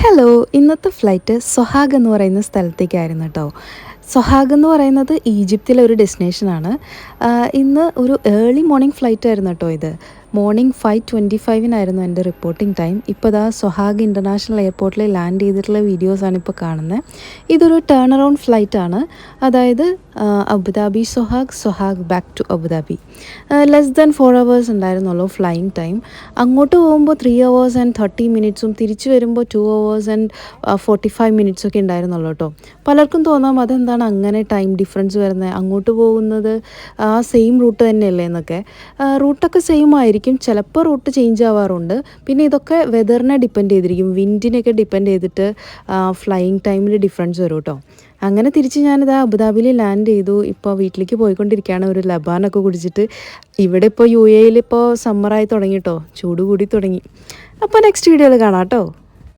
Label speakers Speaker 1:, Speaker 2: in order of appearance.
Speaker 1: Hello, ഇന്നത്തെ flight സൊഹാഗ് എന്ന് പറയുന്ന സ്ഥലത്തേക്കായിരുന്നു കേട്ടോ. സൊഹാഗ് എന്ന് പറയുന്നത് ഈജിപ്തിലെ ഒരു ഡെസ്റ്റിനേഷനാണ്. ഇന്ന് ഒരു ഏർലി മോർണിംഗ് ഫ്ലൈറ്റ് ആയിരുന്നു കേട്ടോ ഇത്. മോർണിംഗ് 5:25 എൻ്റെ റിപ്പോർട്ടിംഗ് ടൈം. ഇപ്പോൾ ദാ സൊഹാഗ് ഇൻ്റർനാഷണൽ എയർപോർട്ടിൽ ലാൻഡ് ചെയ്തിട്ടുള്ള വീഡിയോസാണ് ഇപ്പോൾ കാണുന്നത്. ഇതൊരു ടേൺ അറൗണ്ട് ഫ്ലൈറ്റ് ആണ്. അതായത് Abu Dhabi Sohag, Sohag back to Abu Dhabi. Less than 4 hours ഉണ്ടായിരുന്നുള്ളൂ ഫ്ലൈയിങ് ടൈം. അങ്ങോട്ട് പോകുമ്പോൾ 3 hours and 30 minutes തിരിച്ചു വരുമ്പോൾ 2 hours and 45 minutes ഒക്കെ ഉണ്ടായിരുന്നുള്ളൂ കേട്ടോ. പലർക്കും തോന്നാം അതെന്താണ് അങ്ങനെ ടൈം ഡിഫറൻസ് വരുന്നത്, അങ്ങോട്ട് പോകുന്നത് ആ സെയിം റൂട്ട് തന്നെയല്ലേ എന്നൊക്കെ. റൂട്ടൊക്കെ സെയിം ആയിരിക്കും, ചിലപ്പോൾ റൂട്ട് ചേഞ്ച് ആവാറുണ്ട്. പിന്നെ ഇതൊക്കെ വെതറിനെ ഡിപ്പെൻഡ് ചെയ്തിരിക്കും, വിൻഡിനൊക്കെ ഡിപ്പെൻഡ് ചെയ്തിട്ട് ഫ്ലൈയിങ് ടൈമിൽ ഡിഫറൻസ് വരും കേട്ടോ. അങ്ങനെ തിരിച്ച് ഞാനിതാ അബുദാബിയിൽ ലാൻഡ് ചെയ്തു. ഇപ്പോൾ വീട്ടിലേക്ക് പോയിക്കൊണ്ടിരിക്കുകയാണ് ഒരു ലബാനൊക്കെ കുടിച്ചിട്ട്. ഇവിടെ ഇപ്പോൾ UAE ഇപ്പോൾ സമ്മറായി തുടങ്ങി കേട്ടോ, ചൂട് കൂടി തുടങ്ങി. അപ്പോൾ നെക്സ്റ്റ് വീഡിയോയിൽ കാണാം കേട്ടോ.